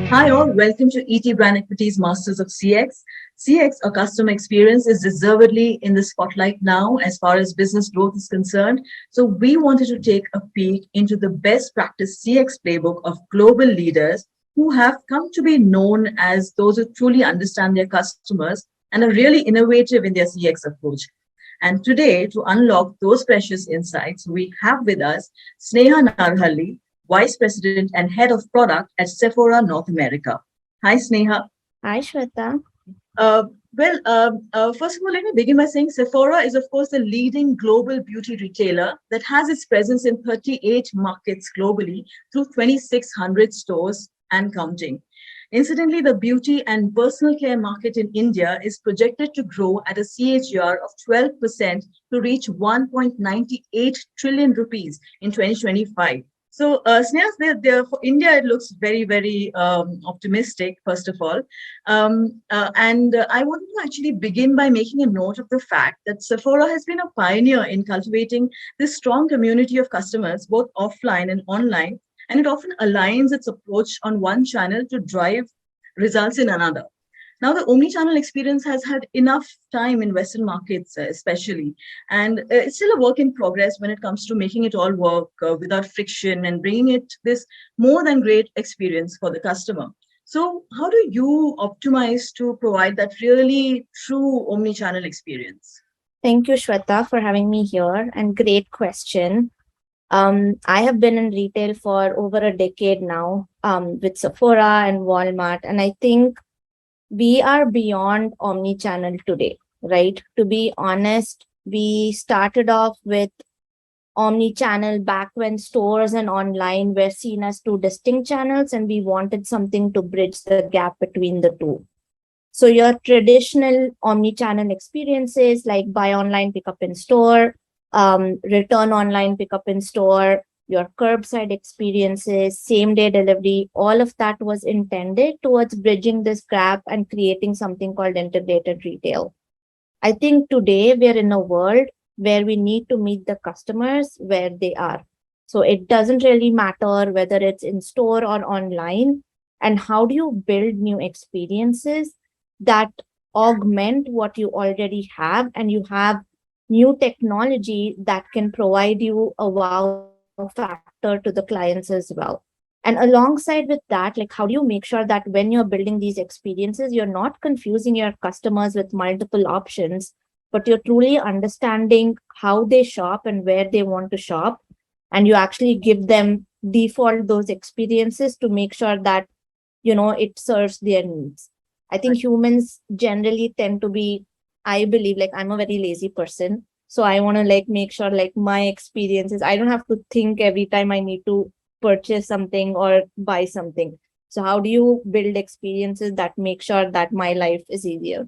Hi all, welcome to ET Brand Equities Masters of CX. CX, or customer experience, is deservedly in the spotlight now as far as business growth is concerned. So we wanted to take a peek into the best practice CX playbook of global leaders who have come to be known as those who truly understand their customers and are really innovative in their CX approach. And today, to unlock those precious insights, we have with us Sneha Narahalli, Vice President and Head of Product at Sephora North America. Hi, Sneha. Hi, Shweta. First of all, let me begin by saying Sephora is, of course, the leading global beauty retailer that has its presence in 38 markets globally through 2,600 stores and counting. Incidentally, the beauty and personal care market in India is projected to grow at a CAGR of 12% to reach 1.98 trillion rupees in 2025. So, Sneha, for India, it looks very, very optimistic, first of all. I wanted to actually begin by making a note of the fact that Sephora has been a pioneer in cultivating this strong community of customers, both offline and online, and it often aligns its approach on one channel to drive results in another. Now, the omnichannel experience has had enough time in Western markets, especially, and it's still a work in progress when it comes to making it all work without friction and bringing it this more than great experience for the customer. So, how do you optimize to provide that really true omnichannel experience? Thank you, Shweta, for having me here. And great question. I have been in retail for over a decade now, with Sephora and Walmart, and I think we are beyond omni-channel today, right? To be honest, we started off with omni-channel back when stores and online were seen as two distinct channels, and we wanted something to bridge the gap between the two. So your traditional omni-channel experiences like buy online, pick up in store, return online, pick up in store, your curbside experiences, same day delivery, all of that was intended towards bridging this gap and creating something called integrated retail. I think today we are in a world where we need to meet the customers where they are. So it doesn't really matter whether it's in store or online. And how do you build new experiences that augment what you already have, and you have new technology that can provide you a wow factor to the clients as well. And alongside with that, like how do you make sure that when you're building these experiences, you're not confusing your customers with multiple options, but you're truly understanding how they shop and where they want to shop. And you actually give them default those experiences to make sure that, it serves their needs. I think humans generally tend to be, I believe, like I'm a very lazy person. So I want to like make sure like my experiences, I don't have to think every time I need to purchase something or buy something. So how do you build experiences that make sure that my life is easier?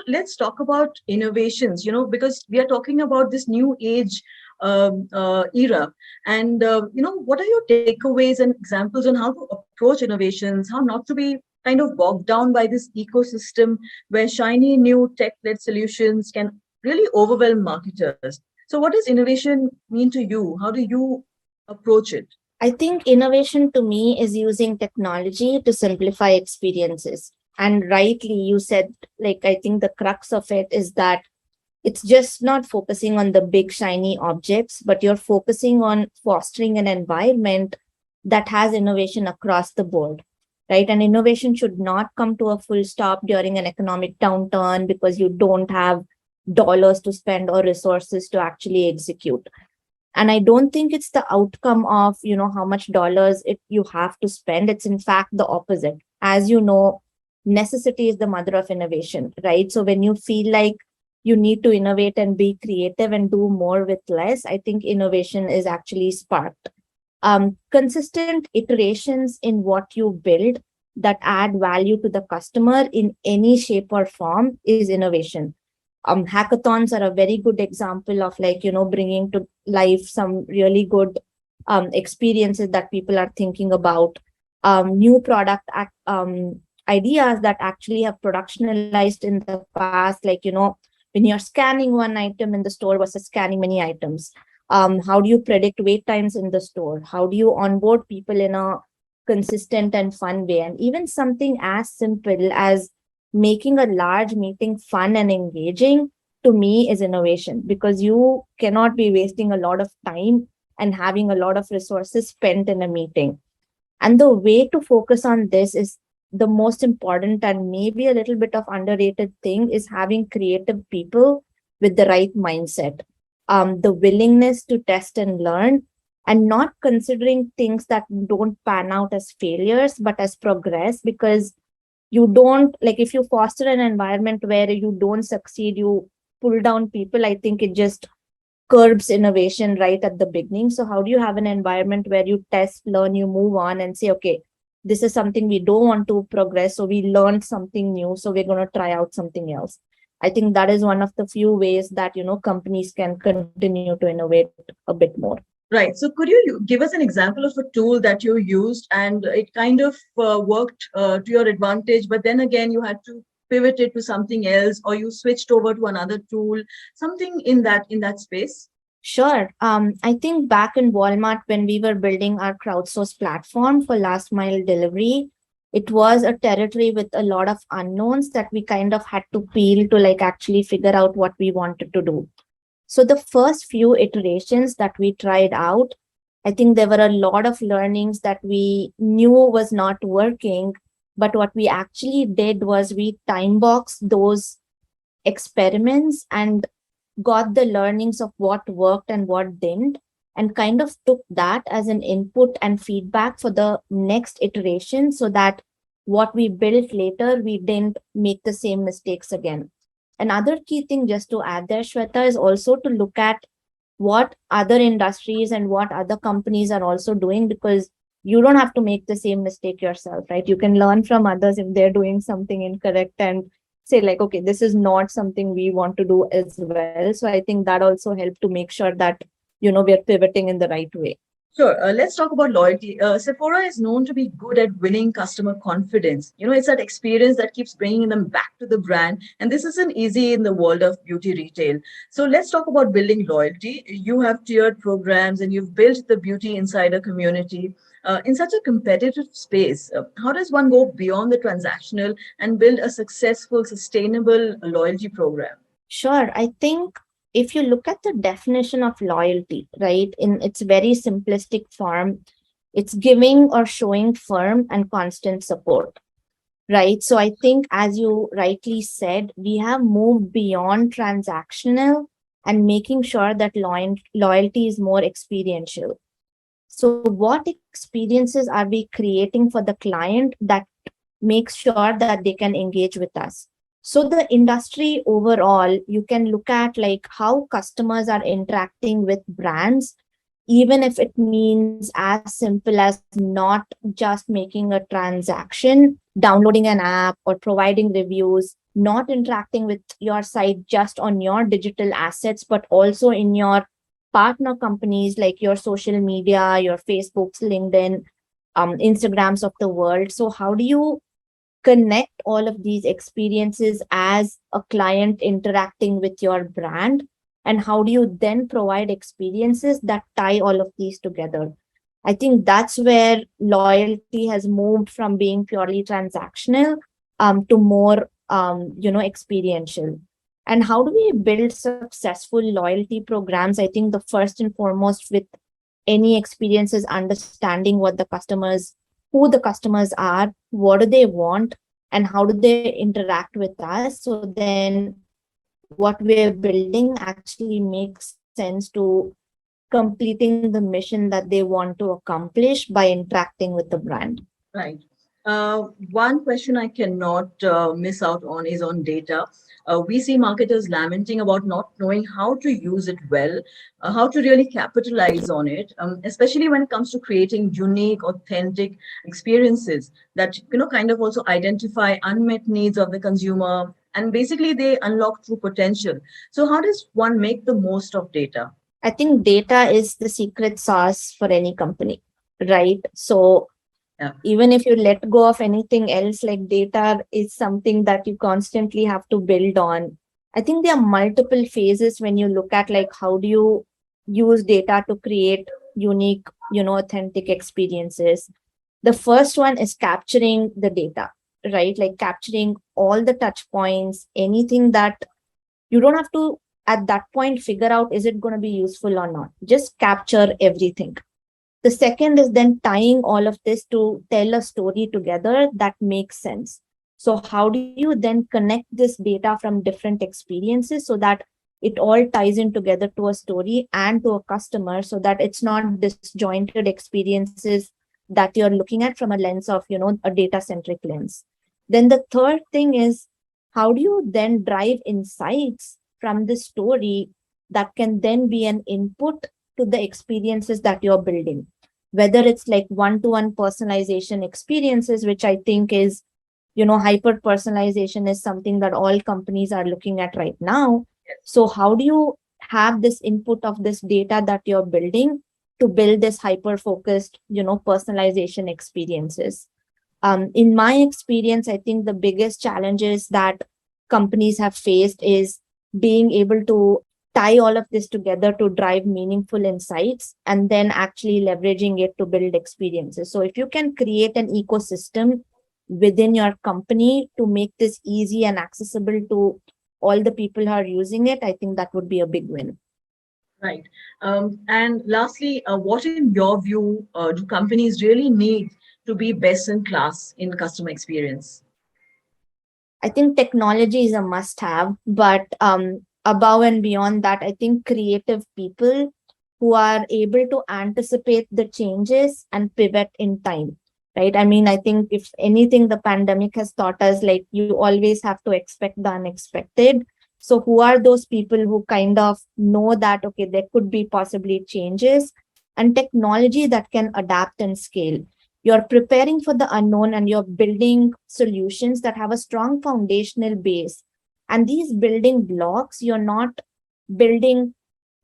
Let's talk about innovations, because we are talking about this new age era. And, what are your takeaways and examples on how to approach innovations, how not to be kind of bogged down by this ecosystem where shiny new tech-led solutions can really overwhelm marketers? So what does innovation mean to you? How do you approach it? I think innovation to me is using technology to simplify experiences. And rightly, you said, like, I think the crux of it is that it's just not focusing on the big shiny objects, but you're focusing on fostering an environment that has innovation across the board, right? And innovation should not come to a full stop during an economic downturn because you don't have dollars to spend or resources to actually execute. And I don't think it's the outcome of, how much dollars you have to spend. It's in fact the opposite. As you know, necessity is the mother of innovation, right? So when you feel like you need to innovate and be creative and do more with less, I think innovation is actually sparked. Consistent iterations in what you build that add value to the customer in any shape or form is innovation. Hackathons are a very good example of bringing to life some really good experiences that people are thinking about, new product ideas that actually have productionalized in the past, when you're scanning one item in the store versus scanning many items. How do you predict wait times in the store? How do you onboard people in a consistent and fun way. And even something as simple as making a large meeting fun and engaging, to me, is innovation, because you cannot be wasting a lot of time and having a lot of resources spent in a meeting. And the way to focus on this is the most important and maybe a little bit of underrated thing is having creative people with the right mindset, the willingness to test and learn, and not considering things that don't pan out as failures but as progress. Because you don't, like, if you foster an environment where you don't succeed, you pull down people, I think it just curbs innovation right at the beginning. So how do you have an environment where you test, learn, you move on and say, okay, this is something we don't want to progress, so we learned something new, so we're going to try out something else. I think that is one of the few ways that, companies can continue to innovate a bit more. Right. So could you give us an example of a tool that you used and it kind of worked to your advantage, but then again you had to pivot it to something else, or you switched over to another tool, something in that space? Sure. I think back in Walmart, when we were building our crowdsource platform for last mile delivery, it was a territory with a lot of unknowns that we kind of had to peel to like actually figure out what we wanted to do. So the first few iterations that we tried out, I think there were a lot of learnings that we knew was not working. But what we actually did was we time boxed those experiments and got the learnings of what worked and what didn't, and kind of took that as an input and feedback for the next iteration, so that what we built later, we didn't make the same mistakes again. Another key thing just to add there, Shweta, is also to look at what other industries and what other companies are also doing, because you don't have to make the same mistake yourself, right? You can learn from others if they're doing something incorrect and say like, okay, this is not something we want to do as well. So I think that also helped to make sure that, we're pivoting in the right way. Sure. Let's talk about loyalty. Sephora is known to be good at winning customer confidence. It's that experience that keeps bringing them back to the brand. And this isn't easy in the world of beauty retail. So let's talk about building loyalty. You have tiered programs and you've built the beauty insider community. In such a competitive space, how does one go beyond the transactional and build a successful, sustainable loyalty program? Sure. I think if you look at the definition of loyalty, right, in its very simplistic form, it's giving or showing firm and constant support, right? So I think, as you rightly said, we have moved beyond transactional and making sure that loyalty is more experiential. So, what experiences are we creating for the client that makes sure that they can engage with us? So, the industry overall, you can look at like how customers are interacting with brands, even if it means as simple as not just making a transaction, downloading an app, or providing reviews, not interacting with your site just on your digital assets, but also in your partner companies like your social media, your Facebooks, LinkedIn, Instagrams of the world. So, how do you connect all of these experiences as a client interacting with your brand? And how do you then provide experiences that tie all of these together? I think that's where loyalty has moved from being purely transactional to more, experiential. And how do we build successful loyalty programs? I think the first and foremost with any experience is understanding who the customers are, what do they want, and how do they interact with us. So then what we're building actually makes sense to completing the mission that they want to accomplish by interacting with the brand. Right. One question I cannot miss out on is on data. We see marketers lamenting about not knowing how to use it well, how to really capitalize on it, especially when it comes to creating unique, authentic experiences that kind of also identify unmet needs of the consumer, and basically they unlock true potential. So, how does one make the most of data? I think data is the secret sauce for any company, right? So Yeah. even if you let go of anything else, like data is something that you constantly have to build on. I think there are multiple phases when you look at like how do you use data to create unique, authentic experiences. The first one is capturing the data, right? Like capturing all the touch points, anything that you don't have to at that point figure out is it going to be useful or not. Just capture everything. The second is then tying all of this to tell a story together that makes sense. So, how do you then connect this data from different experiences so that it all ties in together to a story and to a customer so that it's not disjointed experiences that you're looking at from a lens of, a data centric lens. Then the third thing is how do you then drive insights from the story that can then be an input to the experiences that you're building, whether it's like one-to-one personalization experiences, which I think is, hyper personalization is something that all companies are looking at right now. So how do you have this input of this data that you're building to build this hyper focused, personalization experiences? In my experience, I think the biggest challenges that companies have faced is being able to tie all of this together to drive meaningful insights and then actually leveraging it to build experiences. So, if you can create an ecosystem within your company to make this easy and accessible to all the people who are using it, I think that would be a big win. Right. And lastly, what in your view do companies really need to be best in class in customer experience? I think technology is a must have, but above and beyond that, I think creative people who are able to anticipate the changes and pivot in time, right? I mean, I think if anything, the pandemic has taught us like you always have to expect the unexpected. So, who are those people who kind of know that, okay, there could be possibly changes and technology that can adapt and scale? You're preparing for the unknown and you're building solutions that have a strong foundational base. And these building blocks, you're not building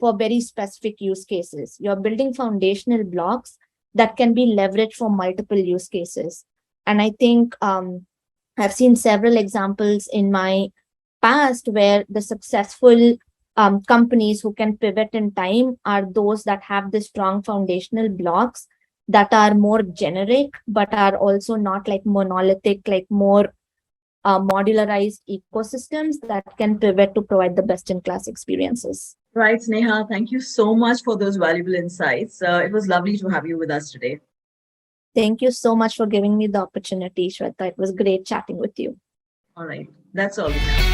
for very specific use cases. You're building foundational blocks that can be leveraged for multiple use cases. And I think I've seen several examples in my past where the successful companies who can pivot in time are those that have the strong foundational blocks that are more generic but are also not like monolithic, like more modularized ecosystems that can pivot to provide the best in class experiences. Right, Sneha, thank you so much for those valuable insights. It was lovely to have you with us today. Thank you so much for giving me the opportunity, Shweta. It was great chatting with you. All right, that's all we have.